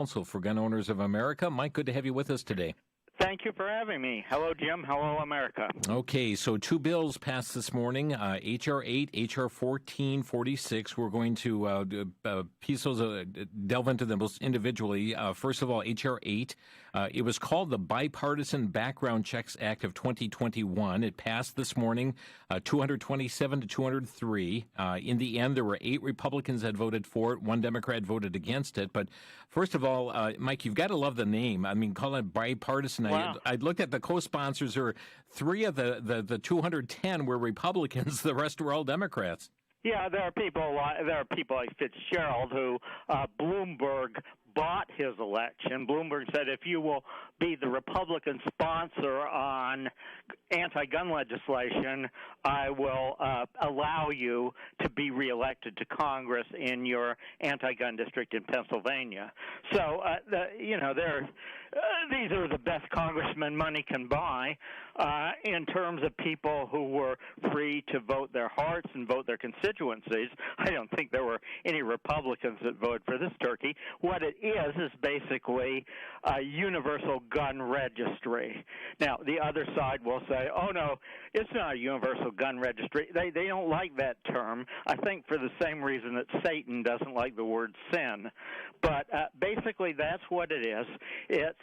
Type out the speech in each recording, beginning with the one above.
Council for Gun Owners of America. Mike, good to have you with us today. Thank you for having me. Hello, Jim. Hello, America. Okay, so two bills passed this morning, H.R. 8, H.R. 1446. We're going to piece those, delve into them individually. First of all, H.R. 8. It was called the Bipartisan Background Checks Act of 2021. It passed this morning, 227 to 203. In the end, there were 8 Republicans that voted for it. 1 Democrat voted against it. But first of all, Mike, you've got to love the name. I mean, call it bipartisan. Wow. I looked at the co-sponsors. Or 3 of the 210 were Republicans. The rest were all Democrats. Yeah, there are people like Fitzgerald who Bloomberg bought his election. Bloomberg said, if you will be the Republican sponsor on anti-gun legislation, I will allow you to be reelected to Congress in your anti-gun district in Pennsylvania. So, these are the best congressmen money can buy in terms of people who were free to vote their hearts and vote their constituencies. I don't think there were any Republicans that voted for this turkey. What it is basically a universal gun registry. Now, the other side will say, oh, no, it's not a universal gun registry. They don't like that term, I think for the same reason that Satan doesn't like the word sin. But basically that's what it is. It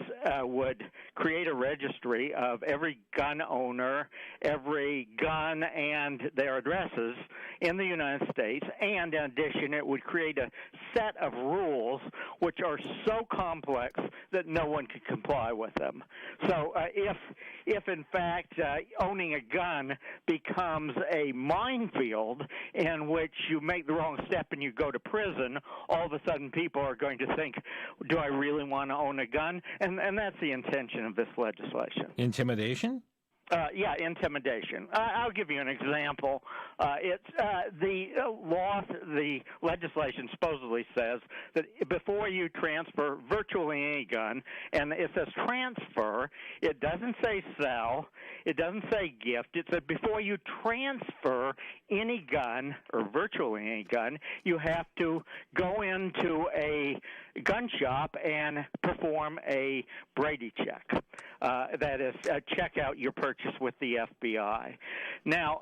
would create a registry of every gun owner, every gun and their addresses in the United States, and in addition it would create a set of rules which are so complex that no one can comply with them. So if in fact owning a gun becomes a minefield in which you make the wrong step and you go to prison, all of a sudden people are going to think, do I really want to own a gun? And that's the intention of this legislation. Intimidation? Yeah, intimidation. I'll give you an example. It's the legislation supposedly says that before you transfer virtually any gun, and it says transfer, it doesn't say sell, it doesn't say gift. It said before you transfer any gun or virtually any gun, you have to go into a gun shop and perform a Brady check. That is, check out your purchase with the FBI. Now,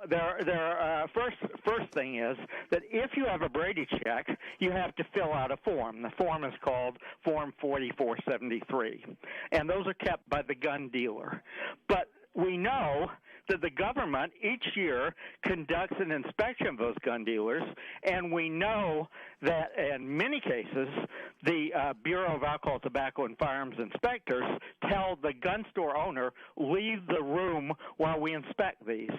first thing is that if you have a Brady check, you have to fill out a form. The form is called Form 4473, and those are kept by the gun dealer. But we know that the government each year conducts an inspection of those gun dealers, and we know that in many cases the Bureau of Alcohol, Tobacco, and Firearms inspectors tell the gun store owner, leave the room while we inspect these.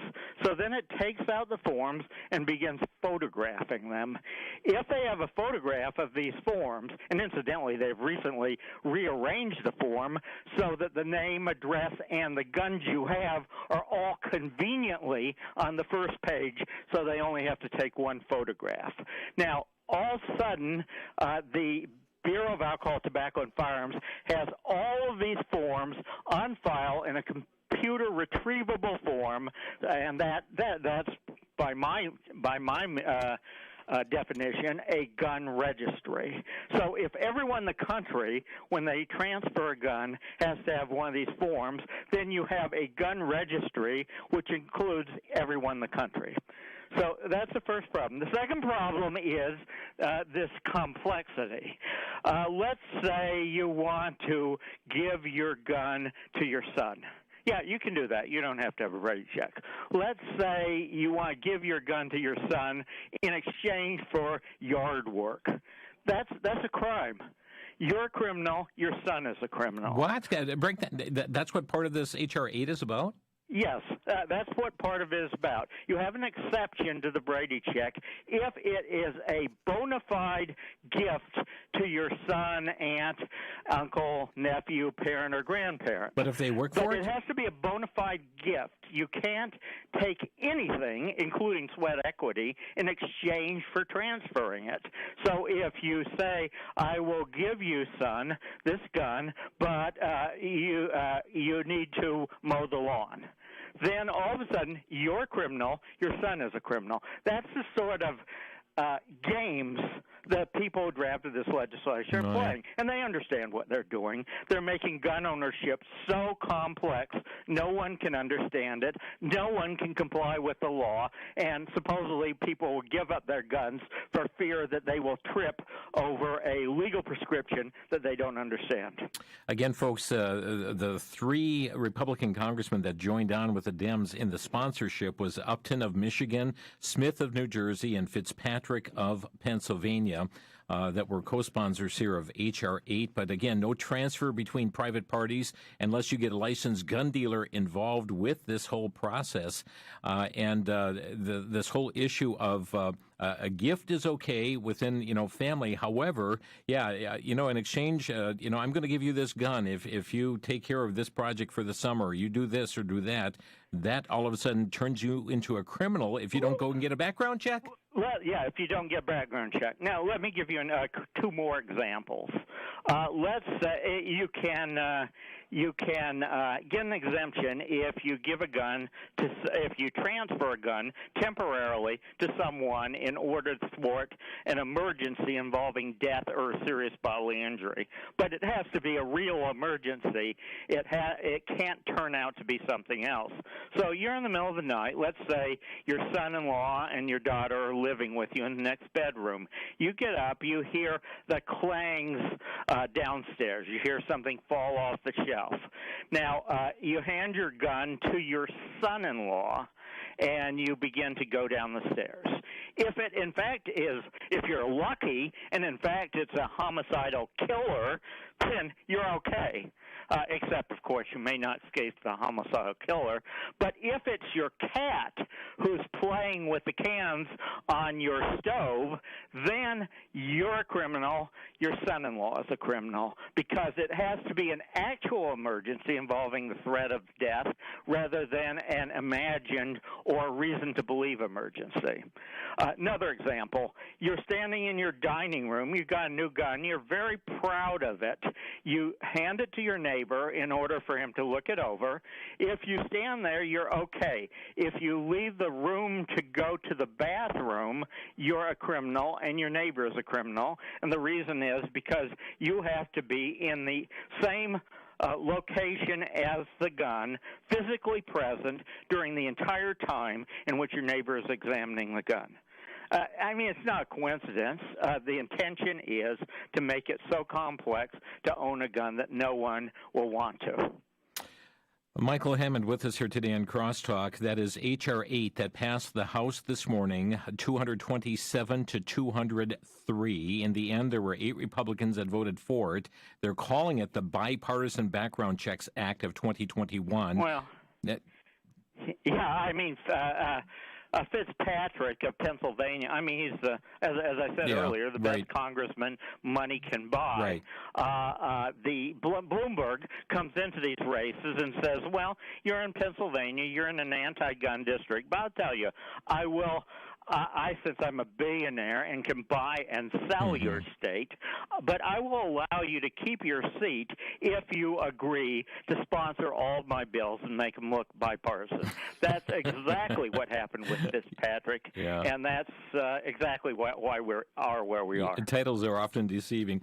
So then it takes out the forms and begins photographing them. If they have a photograph of these forms, and incidentally they've recently rearranged the form so that the name, address, and the guns you have are all conveniently on the first page, so they only have to take one photograph. Now, all of a sudden, the Bureau of Alcohol, Tobacco, and Firearms has all of these forms on file in a computer retrievable form, and that's by my definition, a gun registry. So if everyone in the country, when they transfer a gun, has to have one of these forms, then you have a gun registry, which includes everyone in the country. So that's the first problem. The second problem is this complexity. Let's say you want to give your gun to your son. Yeah, you can do that. You don't have to have a Brady check. Let's say you want to give your gun to your son in exchange for yard work. That's a crime. You're a criminal. Your son is a criminal. What? Break that. That's what part of this H.R. 8 is about? Yes, that's what part of it is about. You have an exception to the Brady check if it is a bona fide gift to your son, aunt, uncle, nephew, parent, or grandparent. But if they work for it? It has to be a bona fide gift. You can't take anything, including sweat equity, in exchange for transferring it. So if you say, I will give you, son, this gun, but you need to mow the lawn, then all of a sudden you're a criminal, your son is a criminal. That's the sort of games that people who drafted this legislation are playing. And they understand what they're doing. They're making gun ownership so complex, no one can understand it. No one can comply with the law. And supposedly people will give up their guns for fear that they will trip over a legal prescription that they don't understand. Again, folks, the three Republican congressmen that joined on with the Dems in the sponsorship was Upton of Michigan, Smith of New Jersey, and Fitzpatrick of Pennsylvania. That were co-sponsors here of H.R. 8. But again, no transfer between private parties unless you get a licensed gun dealer involved with this whole process. This whole issue of a gift is okay within, family. However, in exchange, I'm going to give you this gun if you take care of this project for the summer, you do this or do that. That all of a sudden turns you into a criminal if you don't go and get a background check? Well, yeah, if you don't get a background check. Now, let me give you two more examples. Let's say you can get an exemption if you give a gun if you transfer a gun temporarily to someone in order to thwart an emergency involving death or serious bodily injury. But it has to be a real emergency. It can't turn out to be something else. So you're in the middle of the night. Let's say your son-in-law and your daughter are living with you in the next bedroom. You get up, you hear the clangs downstairs. You hear something fall off the shelf. Now, you hand your gun to your son-in-law, and you begin to go down the stairs. If it, in fact, if you're lucky, and in fact it's a homicidal killer, then you're okay. Except, of course, you may not escape the homicidal killer. But if it's your cat who's playing with the cans on your stove, then you're a criminal. Your son-in-law is a criminal because it has to be an actual emergency involving the threat of death rather than an imagined or reason to believe emergency. Another example, you're standing in your dining room. You've got a new gun. You're very proud of it. You hand it to your neighbor in order for him to look it over. If you stand there, you're okay. If you leave the room to go to the bathroom, you're a criminal and your neighbor is a criminal. And the reason is because you have to be in the same location as the gun, physically present during the entire time in which your neighbor is examining the gun. It's not a coincidence. The intention is to make it so complex to own a gun that no one will want to. Michael Hammond with us here today on Crosstalk. That is H.R. 8 that passed the House this morning, 227 to 203. In the end, there were 8 Republicans that voted for it. They're calling it the Bipartisan Background Checks Act of 2021. Well, Fitzpatrick of Pennsylvania. He's as I said earlier, the best congressman money can buy. Right. The Bloomberg comes into these races and says, "Well, you're in Pennsylvania, you're in an anti-gun district, but I'll tell you, since I'm a billionaire and can buy and sell your state, but I will allow you to keep your seat if you agree to sponsor all of my bills and make them look bipartisan." That's exactly what happened with Fitzpatrick, and that's exactly why we are where we are. Titles are often deceiving.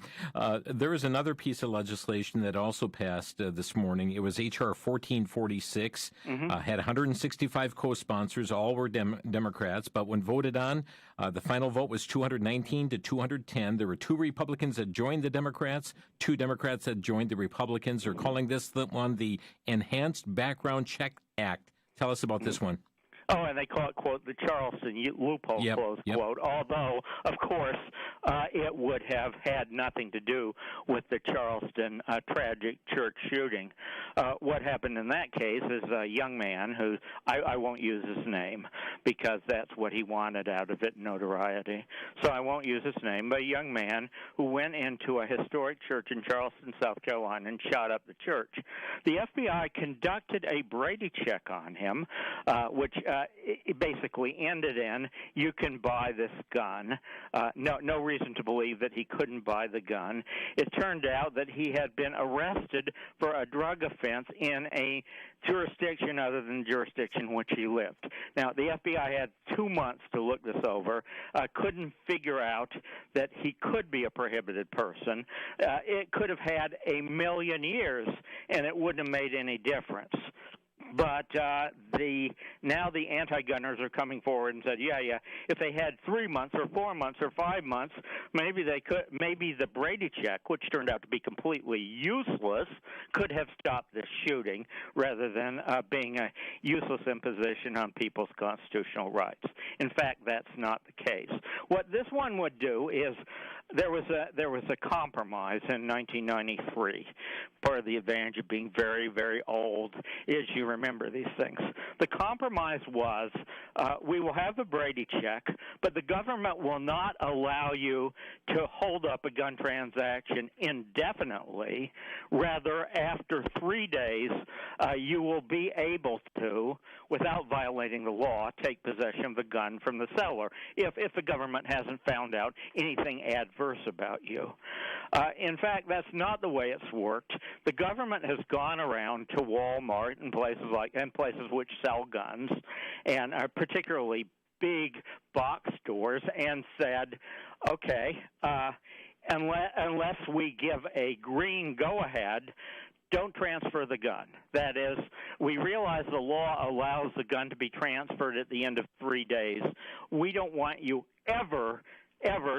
There is another piece of legislation that also passed this morning. It was H.R. 1446, had 165 co-sponsors, all were Democrats, but when voted on, the final vote was 219 to 210. There were 2 Republicans that joined the Democrats, 2 Democrats that joined the Republicans. They're calling this one the Enhanced Background Check Act. Tell us about this one. Oh, and they call it, quote, the Charleston loophole, close quote, although, of course, it would have had nothing to do with the Charleston tragic church shooting. What happened in that case is a young man who, I won't use his name because that's what he wanted out of it, notoriety. So I won't use his name, but a young man who went into a historic church in Charleston, South Carolina, and shot up the church. The FBI conducted a Brady check on him, which it basically ended in, you can buy this gun. No reason to believe that he couldn't buy the gun. It turned out that he had been arrested for a drug offense in a jurisdiction other than the jurisdiction in which he lived. Now, the FBI had 2 months to look this over, couldn't figure out that he could be a prohibited person. It could have had a million years, and it wouldn't have made any difference. But now the anti-gunners are coming forward and said, yeah, if they had 3 months or 4 months or 5 months, maybe the Brady check, which turned out to be completely useless, could have stopped this shooting rather than being a useless imposition on people's constitutional rights. In fact, that's not the case. What this one would do is there was a compromise in 1993. Part of the advantage of being very, very old is you remember these things. The compromise was we will have the Brady check, but the government will not allow you to hold up a gun transaction indefinitely. Rather, after 3 days, you will be able to, without violating the law, take possession of the gun from the seller if the government hasn't found out anything adverse about you. In fact, that's not the way it's worked. The government has gone around to Walmart and places which sell guns, and particularly big box stores, and said, okay, unless we give a green go-ahead, don't transfer the gun. That is, we realize the law allows the gun to be transferred at the end of 3 days. We don't want you ever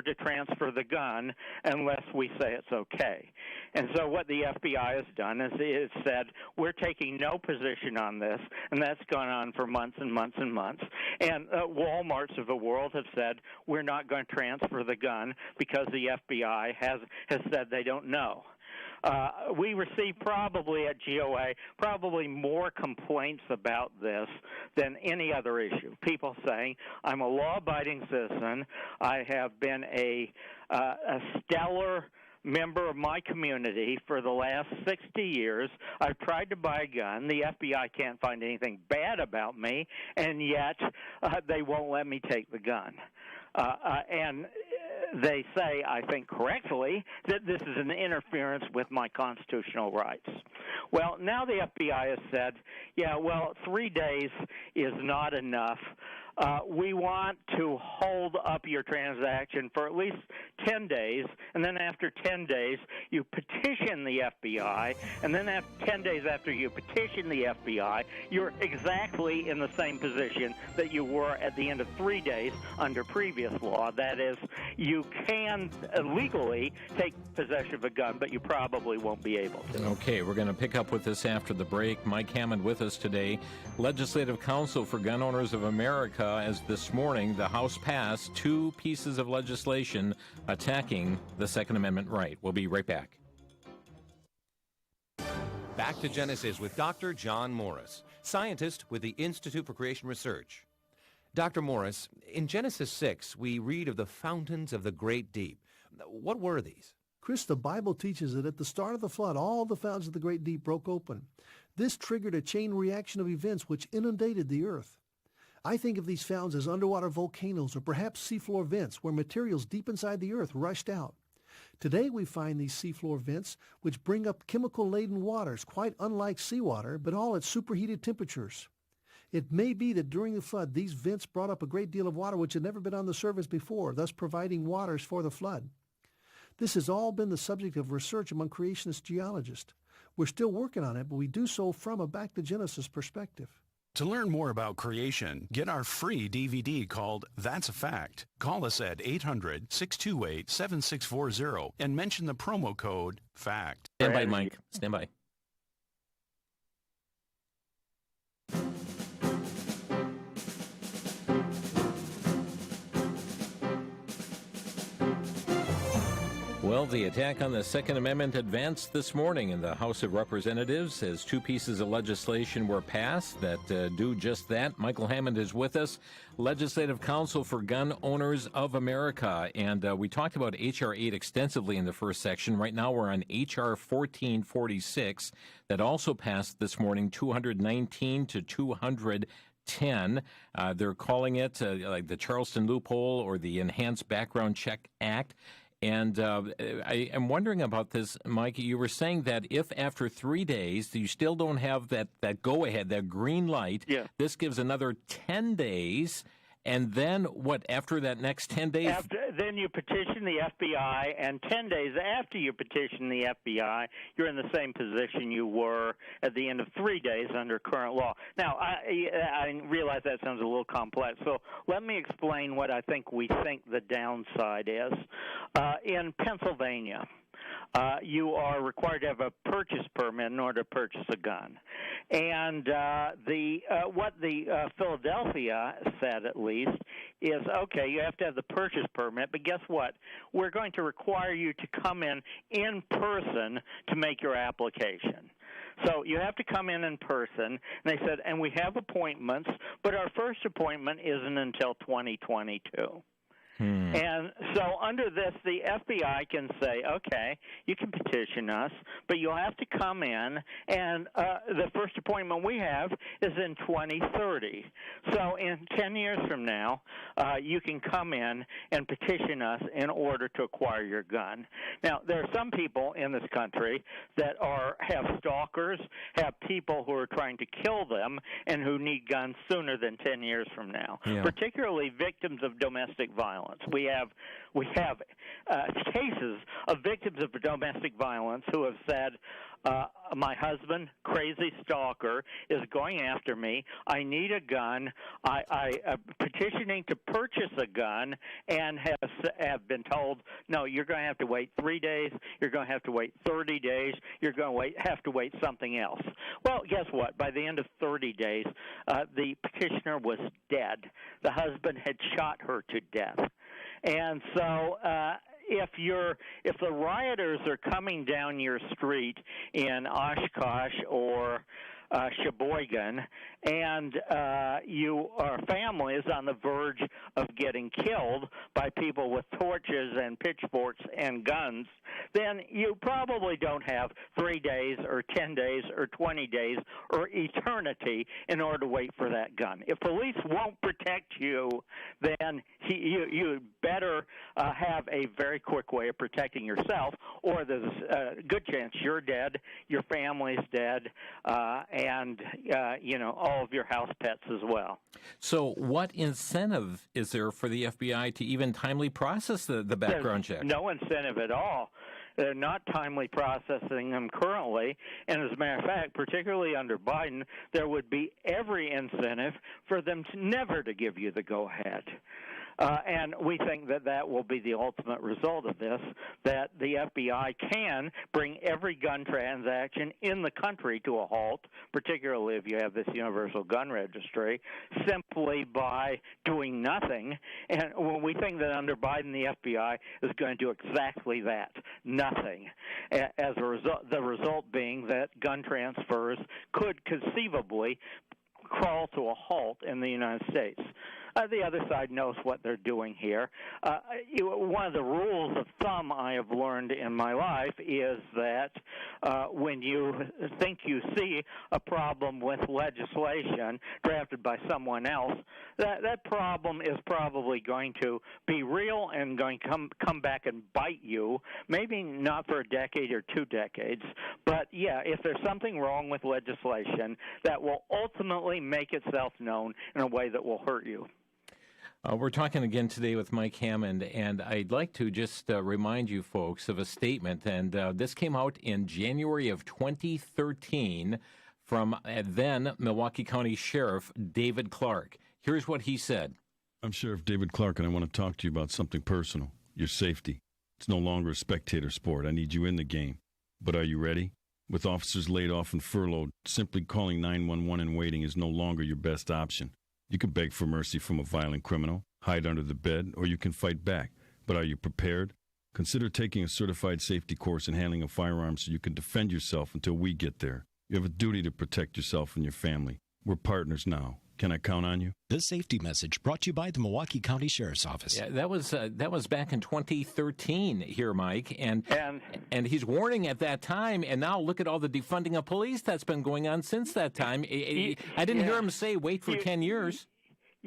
to transfer the gun unless we say it's okay. And so what the FBI has done is it said, we're taking no position on this, and that's gone on for months and months and months. And Walmarts of the world have said, we're not going to transfer the gun because the FBI has said they don't know. We receive probably at GOA more complaints about this than any other issue. People saying, I'm a law-abiding citizen. I have been a stellar member of my community for the last 60 years. I've tried to buy a gun. The FBI can't find anything bad about me, and yet they won't let me take the gun. And they say, I think correctly, that this is an interference with my constitutional rights. Well, now the FBI has said, 3 days is not enough. We want to hold up your transaction for at least 10 days, and then after 10 days, you petition the FBI, and then 10 days after you petition the FBI, you're exactly in the same position that you were at the end of 3 days under previous law. That is, you can legally take possession of a gun, but you probably won't be able to. Okay, we're going to pick up with this after the break. Mike Hammond with us today, Legislative Counsel for Gun Owners of America, as this morning the House passed 2 pieces of legislation attacking the Second Amendment right. We'll be right back. Back to Genesis with Dr. John Morris, scientist with the Institute for Creation Research. Dr. Morris, in Genesis 6, we read of the fountains of the great deep. What were these? Chris, the Bible teaches that at the start of the flood, all the fountains of the great deep broke open. This triggered a chain reaction of events which inundated the earth. I think of these fountains as underwater volcanoes or perhaps seafloor vents where materials deep inside the earth rushed out. Today we find these seafloor vents which bring up chemical-laden waters, quite unlike seawater, but all at superheated temperatures. It may be that during the flood, these vents brought up a great deal of water which had never been on the surface before, thus providing waters for the flood. This has all been the subject of research among creationist geologists. We're still working on it, but we do so from a back to Genesis perspective. To learn more about creation, get our free DVD called That's a Fact. Call us at 800-628-7640 and mention the promo code FACT. Stand by, Mike. Stand by. Well, the attack on the Second Amendment advanced this morning in the House of Representatives as 2 pieces of legislation were passed that do just that. Michael Hammond is with us, Legislative Counsel for Gun Owners of America. And we talked about H.R. 8 extensively in the first section. Right now we're on H.R. 1446 that also passed this morning, 219 to 210. 10. They're calling it like the Charleston loophole or the Enhanced Background Check Act. And I am wondering about this, Mike. You were saying that if after 3 days you still don't have that go-ahead, that green light, this gives another 10 days. And then what, after that next 10 days? Then you petition the FBI, and 10 days after you petition the FBI, you're in the same position you were at the end of 3 days under current law. Now, I realize that sounds a little complex, so let me explain what I think we think the downside is. In Pennsylvania, you are required to have a purchase permit in order to purchase a gun. And what the Philadelphia said, at least, is, okay, you have to have the purchase permit, but guess what? We're going to require you to come in person to make your application. So you have to come in person. And they said, and we have appointments, but our first appointment isn't until 2022. And so under this, the FBI can say, okay, you can petition us, but you'll have to come in, and the first appointment we have is in 2030. So in 10 years from now, you can come in and petition us in order to acquire your gun. Now, there are some people in this country that have stalkers, have people who are trying to kill them, and who need guns sooner than 10 years from now, particularly victims of domestic violence. We have cases of victims of domestic violence who have said, my husband, crazy stalker, is going after me. I need a gun. I petitioning to purchase a gun and have been told, no, you're going to have to wait 3 days. You're going to have to wait 30 days. You're going to have to wait something else. Well, guess what? By the end of 30 days, the petitioner was dead. The husband had shot her to death. And so if the rioters are coming down your street in Oshkosh or Sheboygan, and your family is on the verge of getting killed by people with torches and pitchforks and guns, then you probably don't have 3 days or 10 days or 20 days or eternity in order to wait for that gun. If police won't protect you, then you better have a very quick way of protecting yourself, or there's a good chance you're dead, your family's dead, and all of your house pets as well. So what incentive is there for the FBI to even timely process the background check? No incentive at all. They're not timely processing them currently, and as a matter of fact, particularly under Biden, there would be every incentive for them never to give you the go-ahead. And we think that will be the ultimate result of this, that the FBI can bring every gun transaction in the country to a halt, particularly if you have this universal gun registry, simply by doing nothing. And we think that under Biden, the FBI is going to do exactly that, nothing. As a result, the result being that gun transfers could conceivably crawl to a halt in the United States. The other side knows what they're doing here. One of the rules of thumb I have learned in my life is that when you think you see a problem with legislation drafted by someone else, that problem is probably going to be real and going to come back and bite you, maybe not for a decade or 2 decades, but yeah, if there's something wrong with legislation, that will ultimately make itself known in a way that will hurt you. We're talking again today with Mike Hammond, and I'd like to just remind you folks of a statement, and this came out in January of 2013 from then Milwaukee County Sheriff David Clark. Here's what he said. I'm Sheriff David Clark, and I want to talk to you about something personal, your safety. It's no longer a spectator sport. I need you in the game. But are you ready? With officers laid off and furloughed, simply calling 911 and waiting is no longer your best option. You can beg for mercy from a violent criminal, hide under the bed, or you can fight back. But are you prepared? Consider taking a certified safety course in handling a firearm so you can defend yourself until we get there. You have a duty to protect yourself and your family. We're partners now. Can I count on you? This safety message brought to you by the Milwaukee County Sheriff's Office. Yeah, that was back in 2013 here, Mike, and he's warning at that time, and now look at all the defunding of police that's been going on since that time. I didn't hear him say wait for 10 years.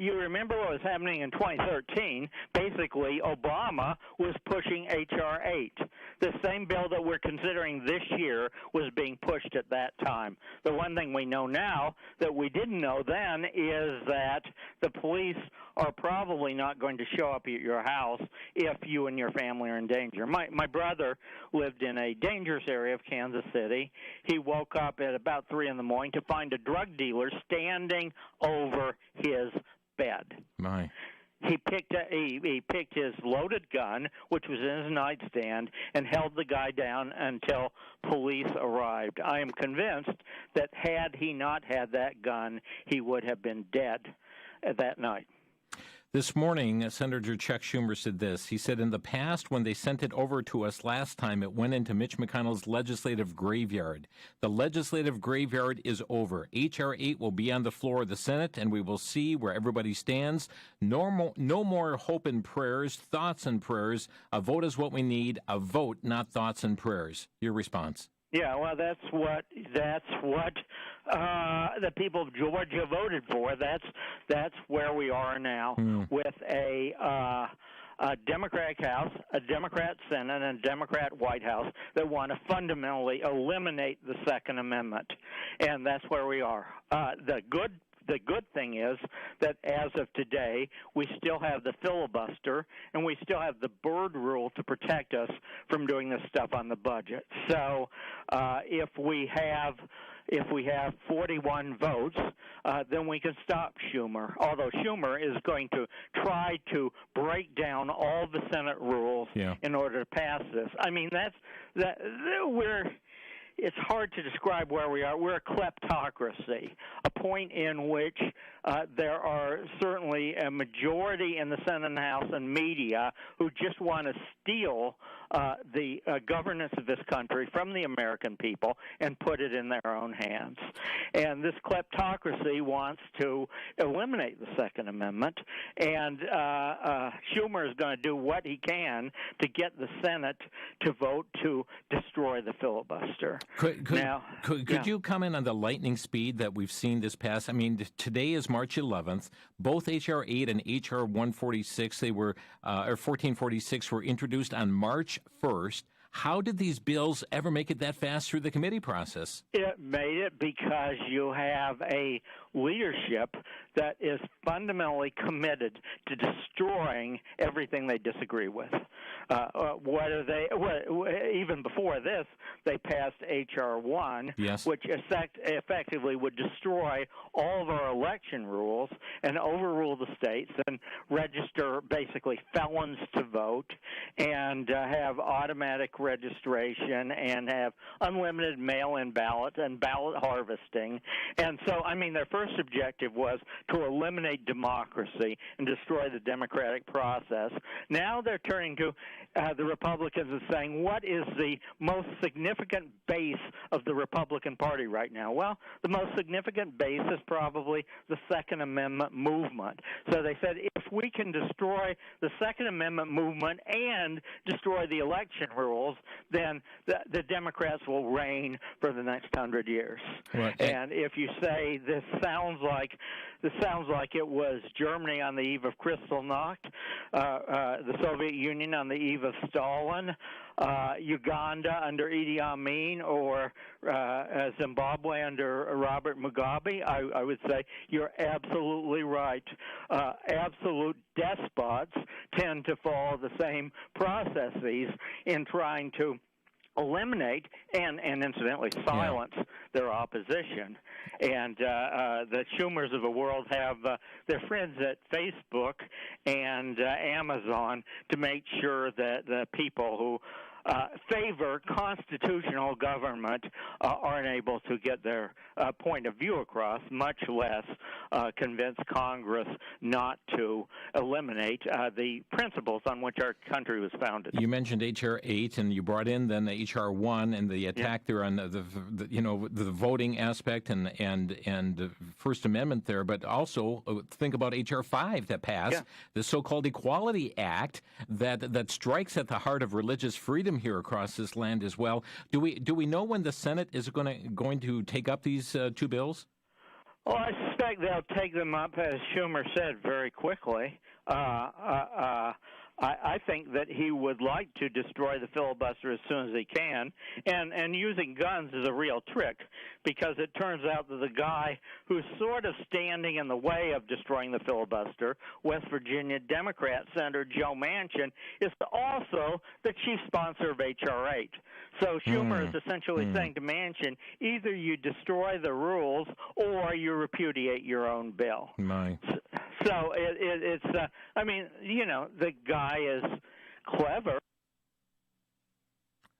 You remember what was happening in 2013? Basically, Obama was pushing H.R. 8. The same bill that we're considering this year was being pushed at that time. The one thing we know now that we didn't know then is that the police are probably not going to show up at your house if you and your family are in danger. My brother lived in a dangerous area of Kansas City. He woke up at about 3 in the morning to find a drug dealer standing over his bed. My. He picked his loaded gun, which was in his nightstand, and held the guy down until police arrived. I am convinced that had he not had that gun, he would have been dead that night. This morning, Senator Chuck Schumer said this. He said, in the past, when they sent it over to us last time, it went into Mitch McConnell's legislative graveyard. The legislative graveyard is over. H.R. 8 will be on the floor of the Senate, and we will see where everybody stands. No more hope and prayers, thoughts and prayers. A vote is what we need. A vote, not thoughts and prayers. Your response? Yeah, well, that's what the people of Georgia voted for. That's where we are now with a Democratic House, a Democrat Senate, and a Democrat White House that want to fundamentally eliminate the Second Amendment, and that's where we are. The good thing is that as of today, we still have the filibuster and we still have the Byrd rule to protect us from doing this stuff on the budget. So if we have 41 votes, then we can stop Schumer, although Schumer is going to try to break down all the Senate rules in order to pass this. I mean, it's hard to describe where we are. We're a kleptocracy, a point in which there are certainly a majority in the Senate and House and media who just want to steal the governance of this country from the American people and put it in their own hands. And this kleptocracy wants to eliminate the Second Amendment, and Schumer is going to do what he can to get the Senate to vote to destroy the filibuster. Could you comment on the lightning speed that we've seen this past? I mean, today is March 11th. Both H.R. 8 and H.R. 146, or 1446, were introduced on March 1st. How did these bills ever make it that fast through the committee process? It made it because you have a leadership that is fundamentally committed to destroying everything they disagree with. Even before this, they passed H.R. 1, which effectively would destroy all of our election rules and overrule the states and register basically felons to vote and have automatic registration and have unlimited mail-in ballots and ballot harvesting. And so, I mean, their first objective was to eliminate democracy and destroy the democratic process. Now they're turning to the Republicans and saying, what is the most significant base of the Republican Party right now? Well, the most significant base is probably the Second Amendment movement. So they said, if we can destroy the Second Amendment movement and destroy the election rules, then the Democrats will reign for the next 100 years. Right. And if you say this sounds like it was Germany on the eve of Kristallnacht, the Soviet Union on the eve of Stalin, Uganda under Idi Amin, or Zimbabwe under Robert Mugabe, I would say you're absolutely right. Absolute despots tend to follow the same processes in trying to eliminate and incidentally silence their opposition. And the Schumers of the world have their friends at Facebook and Amazon to make sure that the people who favor constitutional government aren't able to get their point of view across, much less convince Congress not to eliminate the principles on which our country was founded. You mentioned H.R. 8, and you brought in then H.R. 1 and the attack there on the voting aspect and the First Amendment there, but also think about H.R. 5 that passed, the so-called Equality Act that strikes at the heart of religious freedom here across this land as well. Do we know when the Senate is going to take up these two bills? Well, I suspect they'll take them up, as Schumer said, very quickly. I think that he would like to destroy the filibuster as soon as he can, and using guns is a real trick, because it turns out that the guy who's sort of standing in the way of destroying the filibuster, West Virginia Democrat Senator Joe Manchin, is also the chief sponsor of H.R. 8. So Schumer is essentially saying to Manchin, either you destroy the rules or you repudiate your own bill. So it's the guy is clever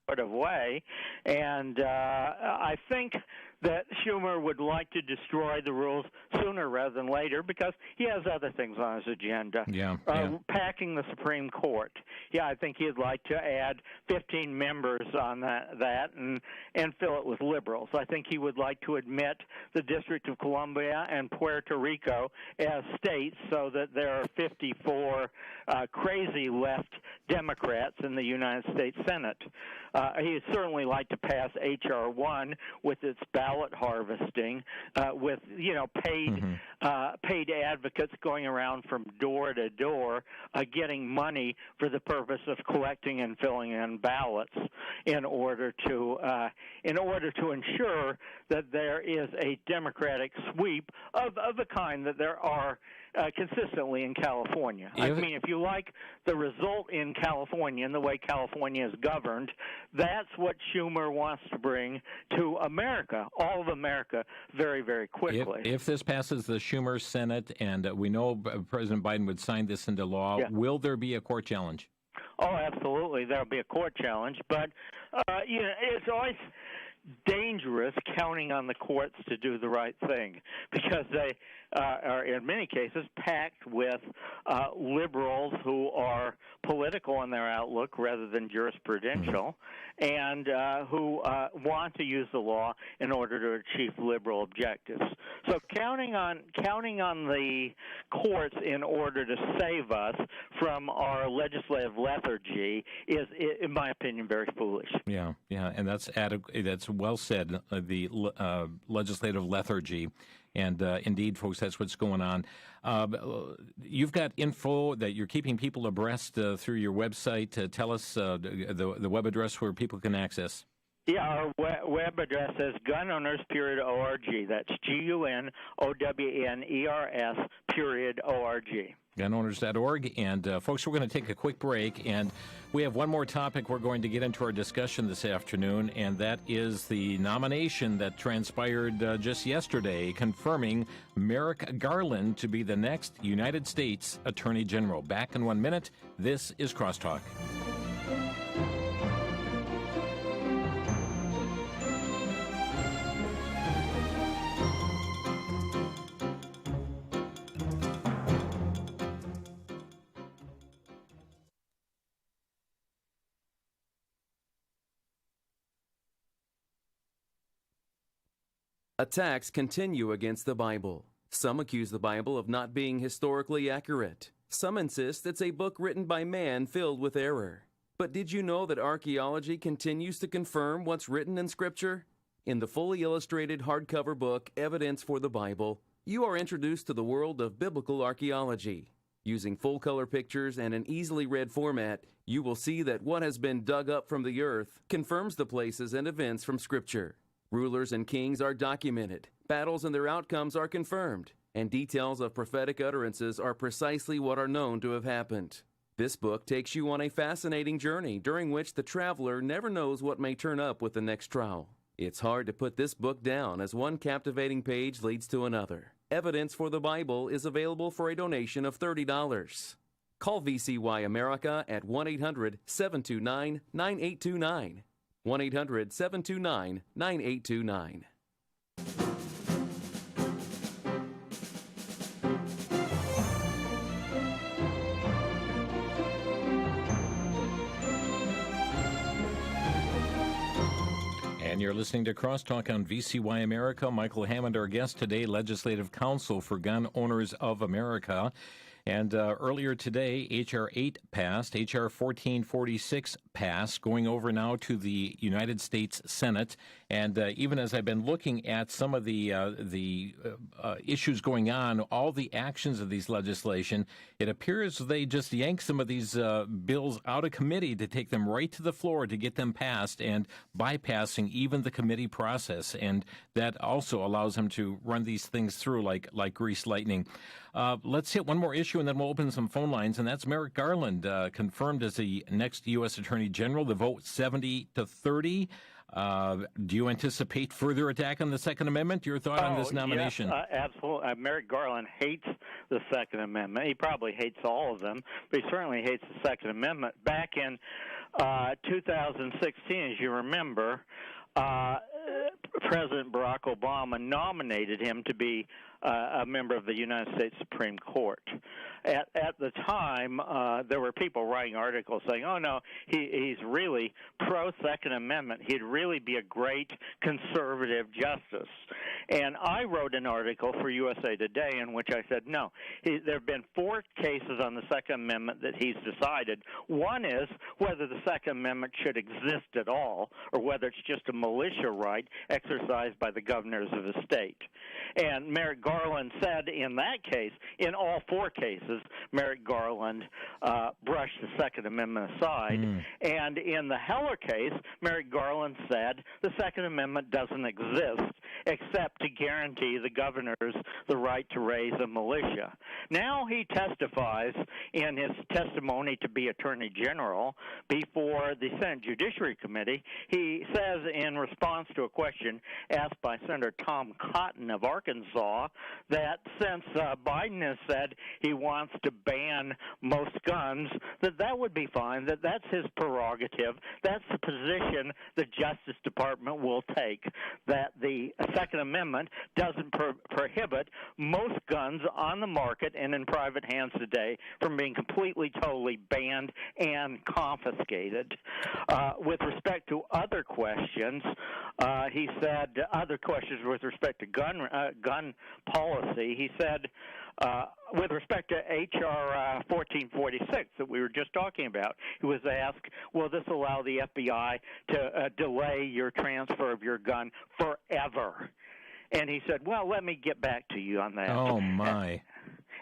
sort of way, and I think that Schumer would like to destroy the rules sooner rather than later because he has other things on his agenda. Packing the Supreme Court. I think he'd like to add 15 members on that and fill it with liberals. I think he would like to admit the District of Columbia and Puerto Rico as states so that there are 54 crazy left Democrats in the United States Senate. He'd certainly like to pass H.R. 1 with its ballot harvesting, with paid advocates going around from door to door, getting money for the purpose of collecting and filling in ballots in order to ensure that there is a Democratic sweep of the kind that there are consistently in California. If you like the result in California and the way California is governed, that's what Schumer wants to bring to America, all of America, very, very quickly. If this passes the Schumer Senate, and we know President Biden would sign this into law, will there be a court challenge? Oh, absolutely. There'll be a court challenge, but it's always dangerous counting on the courts to do the right thing because they are in many cases packed with liberals who are political in their outlook rather than jurisprudential and who want to use the law in order to achieve liberal objectives. So counting on the courts in order to save us from our legislative lethargy is, in my opinion, very foolish. Yeah, and that's well said, the legislative lethargy. And indeed, folks, that's what's going on. You've got info that you're keeping people abreast through your website. Tell us the web address where people can access. Our web address is gunowners.org. That's GUNOWNERS.org. Gunowners.org. And, folks, we're going to take a quick break. And we have one more topic we're going to get into our discussion this afternoon, and that is the nomination that transpired just yesterday, confirming Merrick Garland to be the next United States Attorney General. Back in 1 minute. This is Crosstalk. Attacks continue against the Bible. Some accuse the Bible of not being historically accurate. Some insist it's a book written by man filled with error. But did you know that archaeology continues to confirm what's written in Scripture? In the fully illustrated hardcover book, Evidence for the Bible, you are introduced to the world of biblical archaeology. Using full-color pictures and an easily read format, you will see that what has been dug up from the earth confirms the places and events from Scripture. Rulers and kings are documented, battles and their outcomes are confirmed, and details of prophetic utterances are precisely what are known to have happened. This book takes you on a fascinating journey during which the traveler never knows what may turn up with the next trial. It's hard to put this book down as one captivating page leads to another. Evidence for the Bible is available for a donation of $30. Call VCY America at 1-800-729-9829. 1-800-729-9829. And you're listening to Crosstalk on VCY America. Michael Hammond, our guest today, Legislative Counsel for Gun Owners of America. And earlier today, H.R. 8 passed, H.R. 1446 passed, going over now to the United States Senate. And even as I've been looking at some of the issues going on, all the actions of these legislation, it appears they just yank some of these bills out of committee to take them right to the floor to get them passed and bypassing even the committee process. And that also allows them to run these things through like greased lightning. Let's hit one more issue, and then we'll open some phone lines, and that's Merrick Garland, confirmed as the next U.S. Attorney General. The vote 70-30. Do you anticipate further attack on the Second Amendment? Your thought on this nomination? Yes, absolutely. Merrick Garland hates the Second Amendment. He probably hates all of them, but he certainly hates the Second Amendment. Back in 2016, as you remember, President Barack Obama nominated him to be a member of the United States Supreme Court. At the time, there were people writing articles saying, oh, no, he's really pro-Second Amendment. He'd really be a great conservative justice. And I wrote an article for USA Today in which I said, no, there have been 4 cases on the Second Amendment that he's decided. One is whether the Second Amendment should exist at all or whether it's just a militia right exercised by the governors of the state. And Merrick Garland said in that case, in all 4 cases, Merrick Garland brushed the Second Amendment aside. And in the Heller case, Merrick Garland said the Second Amendment doesn't exist except to guarantee the governors the right to raise a militia. Now he testifies in his testimony to be Attorney General before the Senate Judiciary Committee. He says in response to a question asked by Senator Tom Cotton of Arkansas that since Biden has said he wants to ban most guns, that would be fine, that's his prerogative. That's the position the Justice Department will take, that the Second Amendment doesn't prohibit most guns on the market and in private hands today from being completely, totally banned and confiscated. With respect to other questions, he said, other questions with respect to gun policy, he said, with respect to H.R. 1446 that we were just talking about, he was asked, will this allow the FBI to delay your transfer of your gun forever? And he said, well, let me get back to you on that. Oh, my.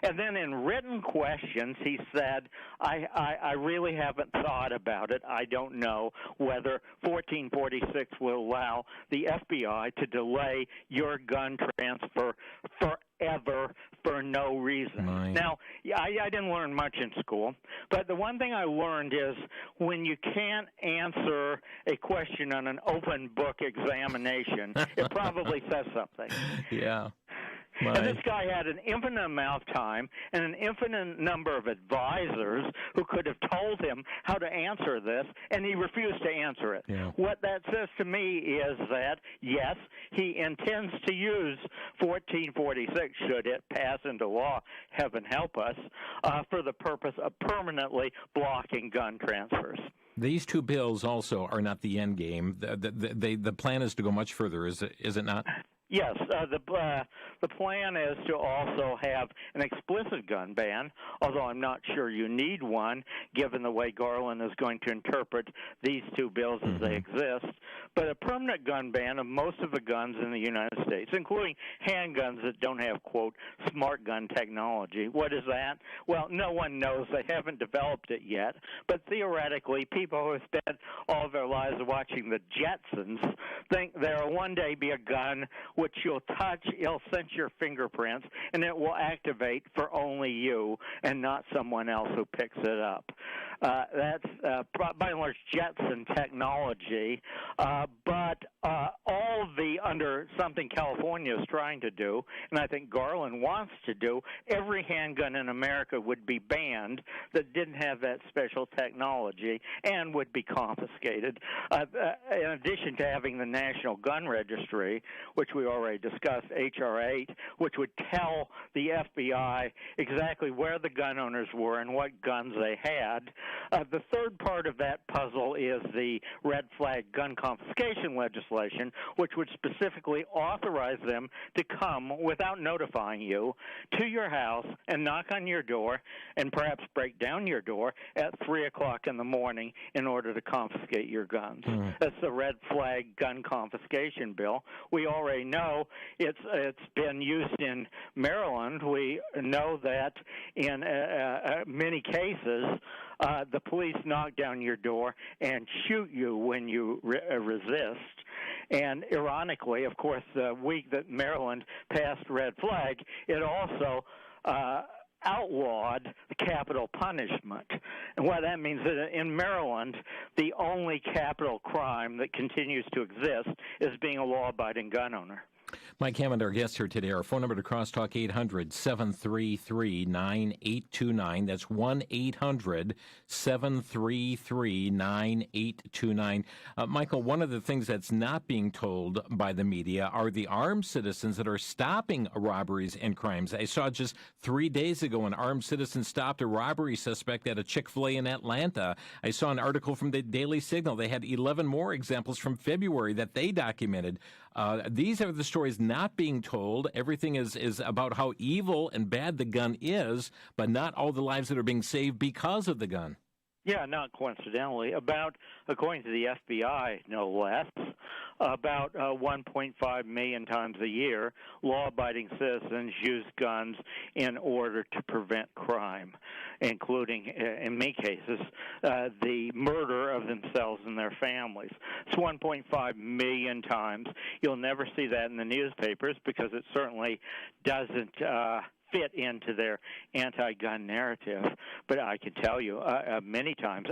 And then in written questions, he said, I really haven't thought about it. I don't know whether 1446 will allow the FBI to delay your gun transfer forever for no reason. Now, I didn't learn much in school, but the one thing I learned is when you can't answer a question on an open book examination, it probably says something. Yeah. And this guy had an infinite amount of time and an infinite number of advisors who could have told him how to answer this, and he refused to answer it. Yeah. What that says to me is that, yes, he intends to use 1446, should it pass into law, heaven help us, for the purpose of permanently blocking gun transfers. These 2 bills also are not the end game. The plan is to go much further, is it not? Yes, the plan is to also have an explicit gun ban, although I'm not sure you need one, given the way Garland is going to interpret these 2 bills as they exist. But a permanent gun ban of most of the guns in the United States, including handguns that don't have, quote, smart gun technology. What is that? Well, no one knows. They haven't developed it yet. But theoretically, people who have spent all of their lives watching the Jetsons think there will one day be a gun which you'll touch, it'll sense your fingerprints, and it will activate for only you and not someone else who picks it up. That's by and large Jetson technology, but all under something California is trying to do, and I think Garland wants to do, every handgun in America would be banned that didn't have that special technology and would be confiscated. In addition to having the National Gun Registry, which we already discussed, H.R. 8, which would tell the FBI exactly where the gun owners were and what guns they had. The third part of that puzzle is the red flag gun confiscation legislation, which would specifically authorize them to come without notifying you to your house and knock on your door and perhaps break down your door at 3 o'clock in the morning in order to confiscate your guns. That's the red flag gun confiscation bill. We already know it's been used in Maryland. We know that in many cases the police knock down your door and shoot you when you resist. And ironically, of course, the week that Maryland passed red flag, it also outlawed capital punishment. And what that means is that in Maryland, the only capital crime that continues to exist is being a law-abiding gun owner. Mike Hammond, our guest here today. Our phone number to Crosstalk, 800-733-9829. That's 1-800-733-9829. Michael, one of the things that's not being told by the media are the armed citizens that are stopping robberies and crimes. I saw just 3 days ago an armed citizen stopped a robbery suspect at a Chick-fil-A in Atlanta. I saw an article from the Daily Signal. They had 11 more examples from February that they documented. These are the stories not being told. Everything is about how evil and bad the gun is, but not all the lives that are being saved because of the gun. Yeah, not coincidentally. According to the FBI, no less, about 1.5 million times a year, law-abiding citizens use guns in order to prevent crime, including, in many cases, the murder of themselves and their families. It's 1.5 million times. You'll never see that in the newspapers because it certainly doesn't fit into their anti-gun narrative. But I can tell you many times,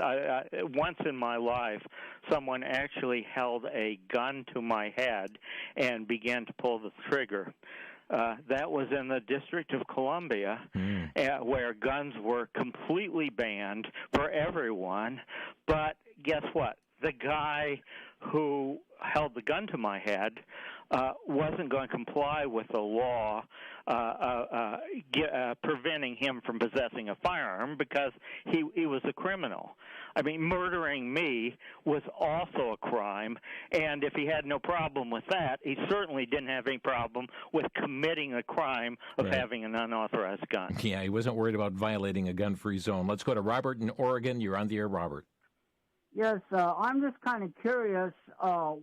once in my life, someone actually held a gun to my head and began to pull the trigger. That was in the District of Columbia, where guns were completely banned for everyone. But guess what? The guy who held the gun to my head wasn't going to comply with the law preventing him from possessing a firearm because he was a criminal. I mean, murdering me was also a crime, and if he had no problem with that, he certainly didn't have any problem with committing a crime of having an unauthorized gun. Yeah, he wasn't worried about violating a gun-free zone. Let's go to Robert in Oregon. You're on the air, Robert. Yes, I'm just kind of curious,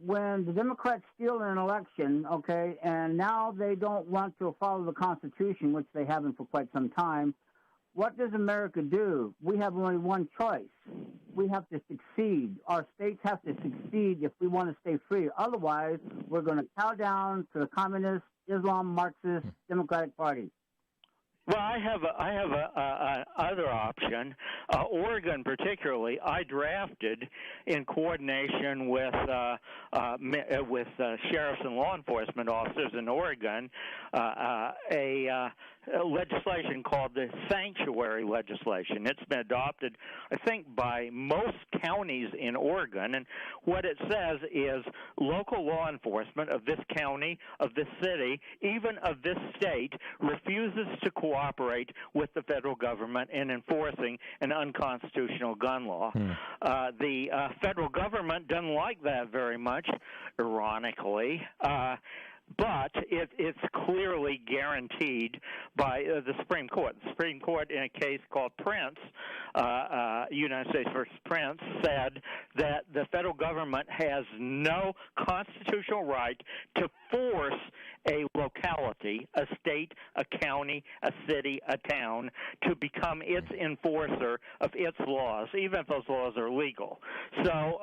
when the Democrats steal an election, okay, and now they don't want to follow the Constitution, which they haven't for quite some time, what does America do? We have only one choice. We have to succeed. Our states have to succeed if we want to stay free. Otherwise, we're going to cow down to the communist, Islam, Marxist, Democratic Party. Well, I have a other option. Oregon, particularly, I drafted in coordination with sheriffs and law enforcement officers in Oregon a legislation called the sanctuary legislation. It's been adopted, I think, by most counties in Oregon, and what it says is local law enforcement of this county, of this city, even of this state, refuses to cooperate with the federal government in enforcing an unconstitutional gun law. The federal government doesn't like that very much, ironically. But it's clearly guaranteed by the Supreme Court. The Supreme Court, in a case called Prince, United States versus Prince, said that the federal government has no constitutional right to force a locality, a state, a county, a city, a town, to become its enforcer of its laws, even if those laws are legal. So,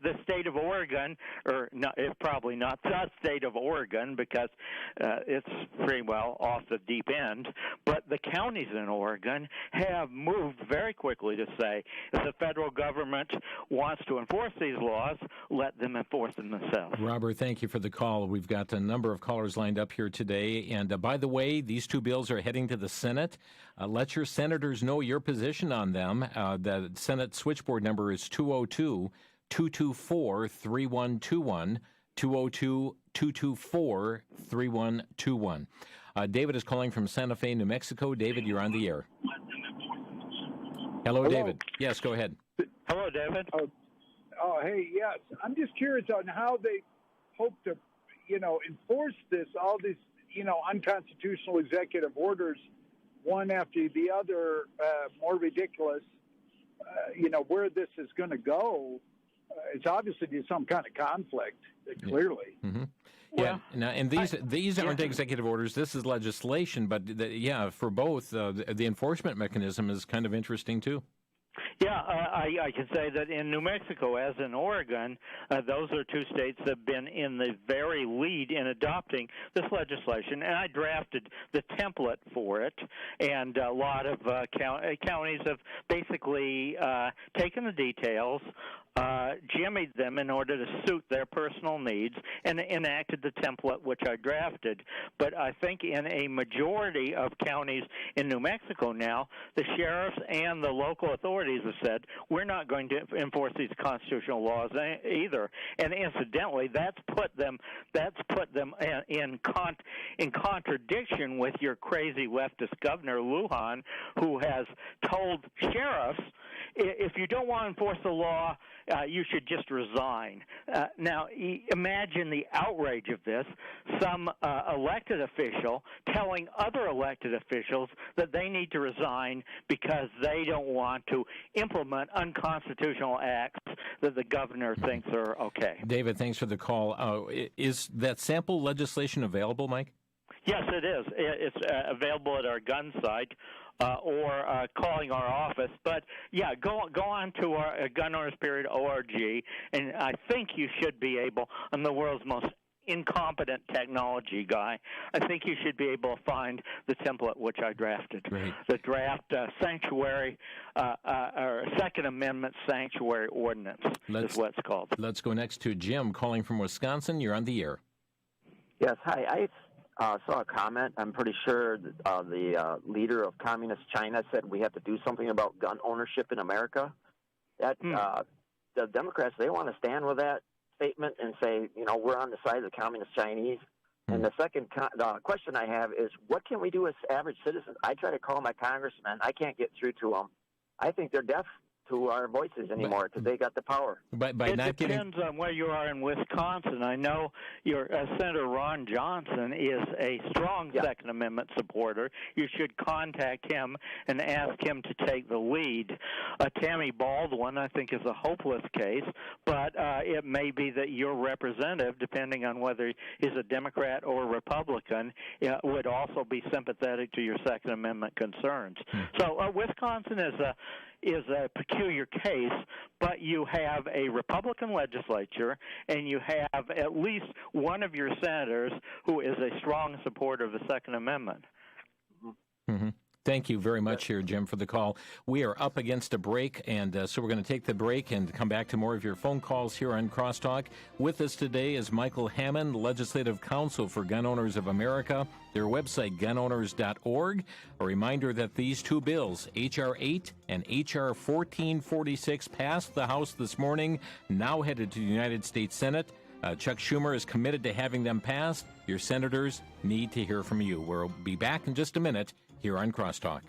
the state of Oregon, or not, probably not the state of Oregon, Oregon because it's pretty well off the deep end. But the counties in Oregon have moved very quickly to say if the federal government wants to enforce these laws, let them enforce them themselves. Robert, thank you for the call. We've got a number of callers lined up here today. And by the way, these two bills are heading to the Senate. Let your senators know your position on them. The Senate switchboard number is 202-224-3121, 202-224-3121. David is calling from Santa Fe, New Mexico. David, you're on the air. Hello, David. Yes, go ahead. Hello, David. Hey, yes. I'm just curious on how they hope to, enforce all these, unconstitutional executive orders, one after the other, more ridiculous. Where this is going to go, it's obviously some kind of conflict, clearly. Mm-hmm. Yeah, and these aren't executive orders. This is legislation, but for both, the enforcement mechanism is kind of interesting too. Yeah, I can say that in New Mexico, as in Oregon, those are two states that have been in the very lead in adopting this legislation, and I drafted the template for it, and a lot of counties have basically taken the details, jimmied them in order to suit their personal needs, and enacted the template which I drafted. But I think in a majority of counties in New Mexico now, the sheriffs and the local authorities have said, we're not going to enforce these constitutional laws either. And incidentally, that's put them in contradiction with your crazy leftist governor, Lujan, who has told sheriffs, if you don't want to enforce the law, you should just resign. Now, imagine the outrage of this. Some elected official telling other elected officials that they need to resign because they don't want to implement unconstitutional acts that the governor thinks are okay. David, thanks for the call. Is that sample legislation available, Mike? Yes, it is. It's available at our gun site. Or calling our office. But, yeah, go on to our gunowners.org, and I think you should be able, I'm the world's most incompetent technology guy, I think you should be able to find the template which I drafted. Great. The draft sanctuary, or Second Amendment sanctuary ordinance is what it's called. Let's go next to Jim calling from Wisconsin. You're on the air. Yes, hi. I saw a comment. I'm pretty sure the leader of Communist China said we have to do something about gun ownership in America. The Democrats, they want to stand with that statement and say, we're on the side of the Communist Chinese. And the second question I have is, what can we do as average citizens? I try to call my congressman. I can't get through to them. I think they're deaf to our voices anymore because they got the power. It depends on where you are in Wisconsin. I know your Senator Ron Johnson is a strong Second Amendment supporter. You should contact him and ask him to take the lead. Tammy Baldwin, I think, is a hopeless case, but it may be that your representative, depending on whether he's a Democrat or a Republican, would also be sympathetic to your Second Amendment concerns. So Wisconsin is a peculiar case, but you have a Republican legislature and you have at least one of your senators who is a strong supporter of the Second Amendment. Mm-hmm. Thank you very much here, Jim, for the call. We are up against a break, and so we're going to take the break and come back to more of your phone calls here on Crosstalk. With us today is Michael Hammond, Legislative Counsel for Gun Owners of America. Their website, gunowners.org. A reminder that these two bills, H.R. 8 and H.R. 1446, passed the House this morning, now headed to the United States Senate. Chuck Schumer is committed to having them passed. Your senators need to hear from you. We'll be back in just a minute here on Crosstalk.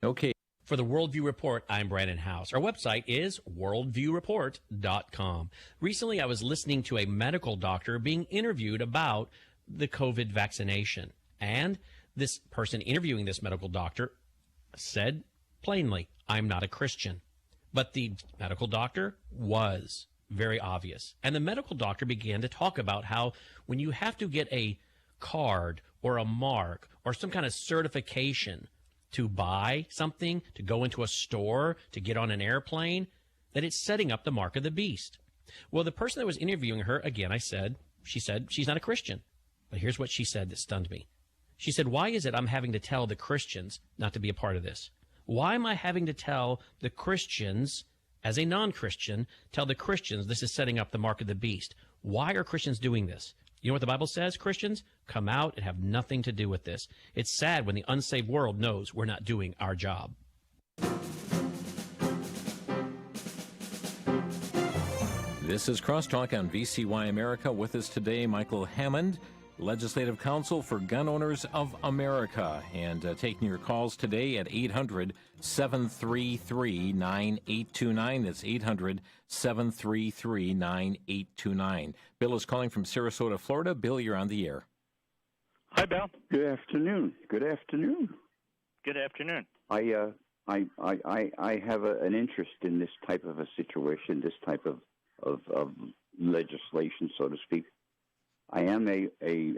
Okay. For the Worldview Report, I'm Brandon House. Our website is worldviewreport.com. Recently, I was listening to a medical doctor being interviewed about the COVID vaccination. And this person interviewing this medical doctor said plainly, I'm not a Christian. But the medical doctor was very obvious. And the medical doctor began to talk about how when you have to get a card or a mark or some kind of certification to buy something, to go into a store, to get on an airplane, that it's setting up the mark of the beast. Well, the person that was interviewing her, again, she said she's not a Christian. But here's what she said that stunned me. She said, why is it I'm having to tell the Christians not to be a part of this? Why am I having to tell the Christians, as a non-Christian, tell the Christians this is setting up the mark of the beast? Why are Christians doing this? You know what the Bible says, Christians? Come out and have nothing to do with this. It's sad when the unsaved world knows we're not doing our job. This is Crosstalk on VCY America. With us today, Michael Hammond, Legislative Counsel for Gun Owners of America. And taking your calls today at 800-733-9829. That's 800-733-9829. Bill is calling from Sarasota, Florida. Bill, you're on the air. Hi, Bill. Good afternoon. Good afternoon. Good afternoon. I have an interest in this type of a situation, this type of legislation, so to speak. I am a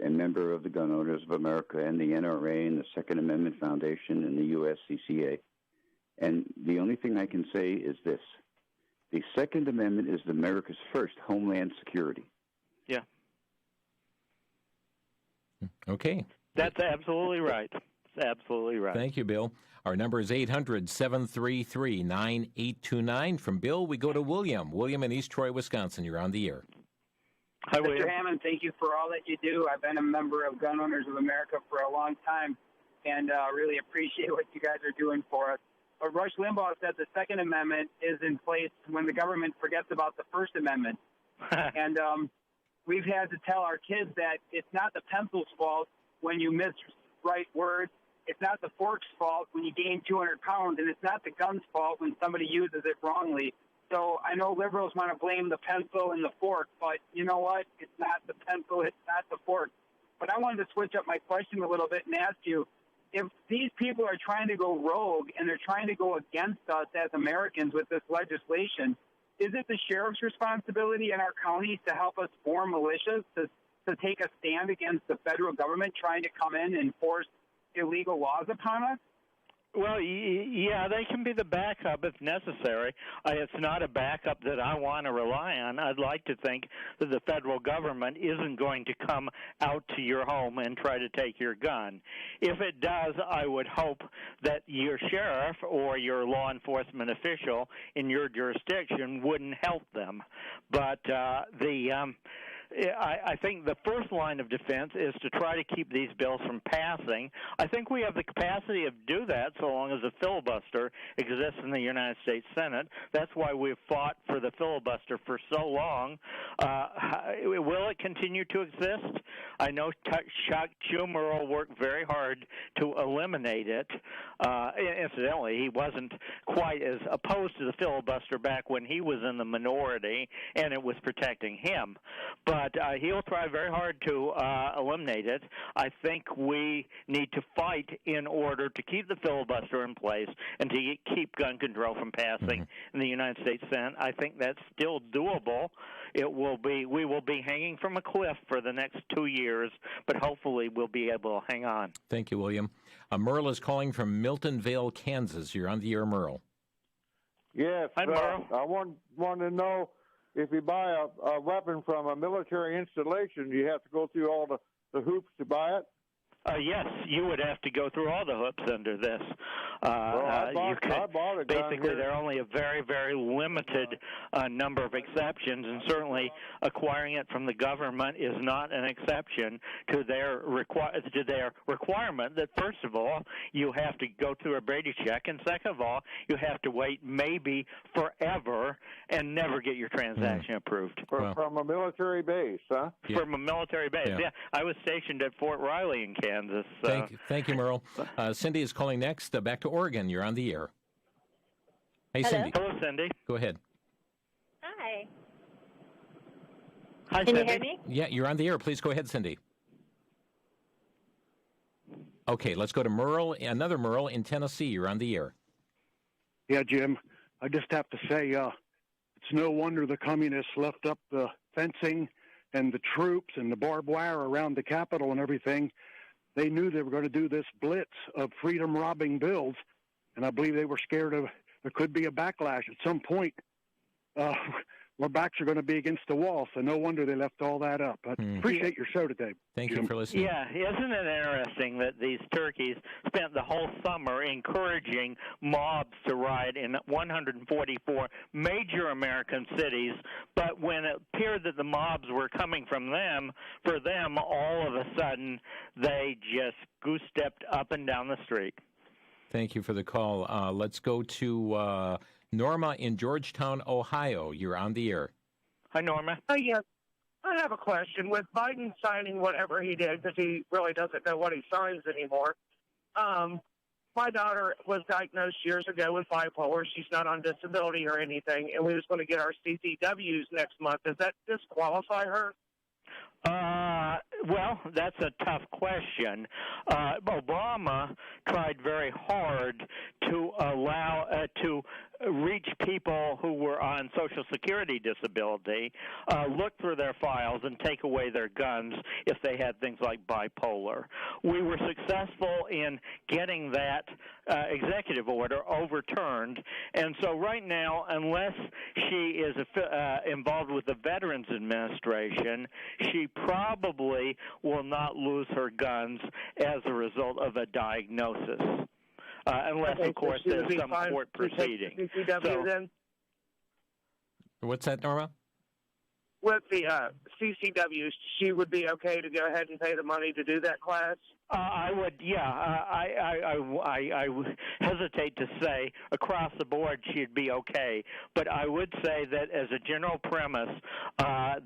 member of the Gun Owners of America and the NRA and the Second Amendment Foundation and the USCCA. And the only thing I can say is this. The Second Amendment is America's first homeland security. Yeah. Okay. That's absolutely right. That's absolutely right. Thank you, Bill. Our number is 800-733-9829. From Bill, we go to William. William in East Troy, Wisconsin. You're on the air. Hi, William. Mr. Hammond, thank you for all that you do. I've been a member of Gun Owners of America for a long time and really appreciate what you guys are doing for us. But Rush Limbaugh said the Second Amendment is in place when the government forgets about the First Amendment. And we've had to tell our kids that it's not the pencil's fault when you miswrite words. It's not the fork's fault when you gain 200 pounds. And it's not the gun's fault when somebody uses it wrongly. So I know liberals want to blame the pencil and the fork, but you know what? It's not the pencil, it's not the fork. But I wanted to switch up my question a little bit and ask you, if these people are trying to go rogue and they're trying to go against us as Americans with this legislation, is it the sheriff's responsibility in our counties to help us form militias to take a stand against the federal government trying to come in and force illegal laws upon us? Well, yeah, they can be the backup if necessary. It's not a backup that I want to rely on. I'd like to think that the federal government isn't going to come out to your home and try to take your gun. If it does, I would hope that your sheriff or your law enforcement official in your jurisdiction wouldn't help them. But I think the first line of defense is to try to keep these bills from passing. I think we have the capacity to do that so long as a filibuster exists in the United States Senate. That's why we've fought for the filibuster for so long. Will it continue to exist? I know Chuck Schumer will work very hard to eliminate it. Incidentally, he wasn't quite as opposed to the filibuster back when he was in the minority, and it was protecting him. But he'll try very hard to eliminate it. I think we need to fight in order to keep the filibuster in place and to keep gun control from passing in the United States Senate. I think that's still doable. We will be hanging from a cliff for the next 2 years, but hopefully we'll be able to hang on. Thank you, William. Merle is calling from Milton Vale, Kansas. You're on the air, Merle. Yes. Hi, Merle. I want to know, if you buy a weapon from a military installation, do you have to go through all the hoops to buy it? Yes, you would have to go through all the hoops under this. I bought a gun basically, here. there are only a very, very limited number of exceptions, and certainly acquiring it from the government is not an exception to their requirement that, first of all, you have to go through a Brady check, and second of all, you have to wait maybe forever and never get your transaction approved. From a military base, huh? Yeah. From a military base, yeah. I was stationed at Fort Riley in Kansas. Thank you, Merle. Cindy is calling next. Back to Oregon. You're on the air. Hey, Hello. Cindy. Hello, Cindy. Go ahead. Hi. Hi, Can Cindy. you hear me? Yeah, you're on the air. Please go ahead, Cindy. Okay, let's go to Merle. Another Merle in Tennessee. You're on the air. Yeah, Jim. I just have to say, it's no wonder the communists left up the fencing and the troops and the barbed wire around the Capitol and everything. they knew they were going to do this blitz of freedom-robbing bills, and I believe they were scared of there could be a backlash at some point. Our backs are going to be against the wall, so no wonder they left all that up. I appreciate your show today. Thank Jim. you for listening. Yeah, isn't it interesting that these turkeys spent the whole summer encouraging mobs to riot in 144 major American cities, but when it appeared that the mobs were coming from them, for them, all of a sudden, they just goose-stepped up and down the street. Thank you for the call. Let's go to Norma in Georgetown, Ohio. You're on the air. Hi, Norma. Yes. I have a question. With Biden signing whatever he did, because he really doesn't know what he signs anymore, my daughter was diagnosed years ago with bipolar. She's not on disability or anything, and we was going to get our CCWs next month. Does that disqualify her? Well, that's a tough question. Obama tried very hard to allow to reach people who were on Social Security disability, look through their files and take away their guns if they had things like bipolar. We were successful in getting that executive order overturned, and so right now, unless she is involved with the Veterans Administration, she probably will not lose her guns as a result of a diagnosis. Unless, of course, there's some court proceeding. Then? What's that, Norma? With the CCWs, she would be okay to go ahead and pay the money to do that class? I would, yeah. I hesitate to say across the board she'd be okay, but I would say that as a general premise, a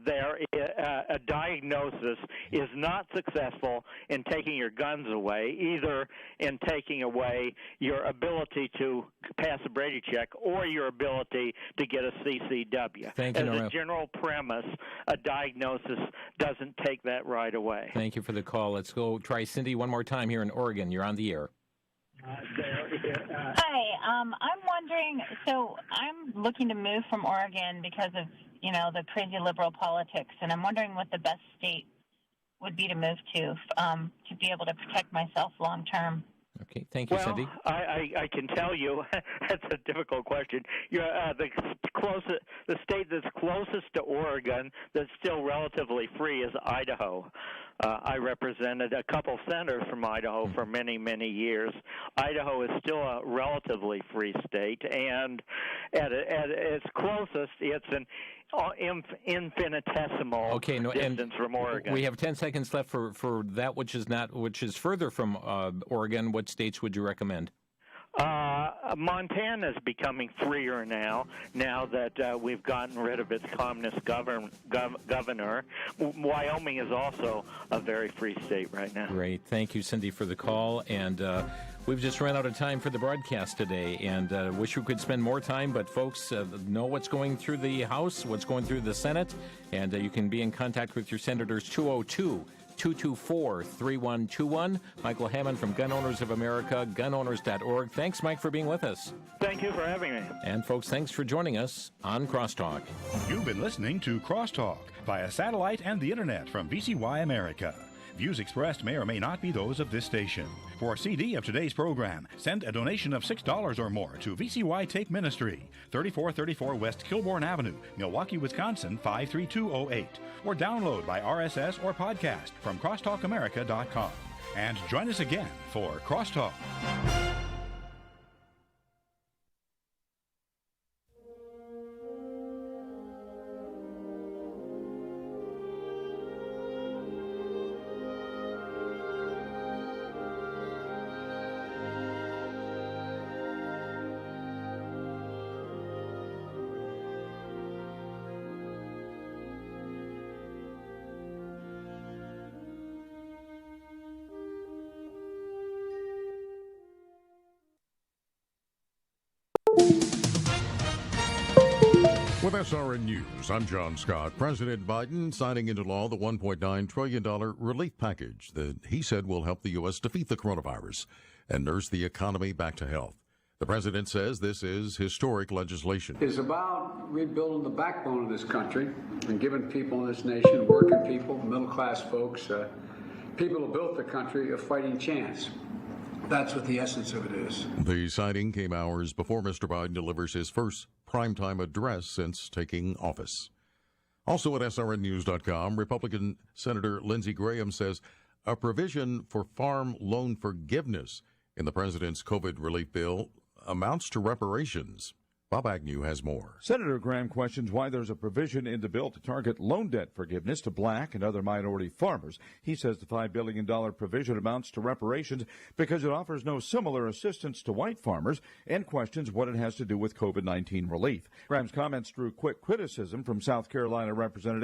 diagnosis is not successful in taking your guns away, either in taking away your ability to pass a Brady check or your ability to get a CCW. Thank you, as Norma. a general premise, a diagnosis doesn't take that right away. Thank you for the call. Let's go try Cindy one more time here in Oregon. You're on the air. Hi, I'm wondering, so I'm looking to move from Oregon because of, the crazy liberal politics, and I'm wondering what the best state would be to move to be able to protect myself long term. Okay, thank you, Cindy. I can tell you that's a difficult question. The state that's closest to Oregon that's still relatively free is Idaho. I represented a couple senators from Idaho for many, many years. Idaho is still a relatively free state, and at its closest, it's an infinitesimal distance from Oregon. We have 10 seconds left for that which is further from Oregon. What states would you recommend? Montana is becoming freer now that we've gotten rid of its communist governor. Wyoming is also a very free state right now. Great. Thank you, Cindy, for the call. And we've just run out of time for the broadcast today, and wish we could spend more time, but folks know what's going through the House, what's going through the Senate, and you can be in contact with your senators 202-224-3121. Michael Hammond from Gun Owners of America, gunowners.org. Thanks, Mike, for being with us. Thank you for having me. And folks, thanks for joining us on Crosstalk. You've been listening to Crosstalk via satellite and the internet from VCY America. Views expressed may or may not be those of this station. For a CD of today's program, send a donation of $6 or more to VCY Tape Ministry, 3434 West Kilbourne Avenue, Milwaukee, Wisconsin, 53208, or download by RSS or podcast from crosstalkamerica.com. And join us again for Crosstalk. With SRN News, I'm John Scott. President Biden signing into law the $1.9 trillion relief package that he said will help the U.S. defeat the coronavirus and nurse the economy back to health. The president says this is historic legislation. It's about rebuilding the backbone of this country and giving people in this nation, working people, middle-class folks, people who built the country a fighting chance. That's what the essence of it is. The signing came hours before Mr. Biden delivers his first primetime address since taking office. Also at srnnews.com, Republican Senator Lindsey Graham says a provision for farm loan forgiveness in the president's COVID relief bill amounts to reparations. Bob Agnew has more. Senator Graham questions why there's a provision in the bill to target loan debt forgiveness to black and other minority farmers. He says the $5 billion provision amounts to reparations because it offers no similar assistance to white farmers and questions what it has to do with COVID-19 relief. Graham's comments drew quick criticism from South Carolina Representative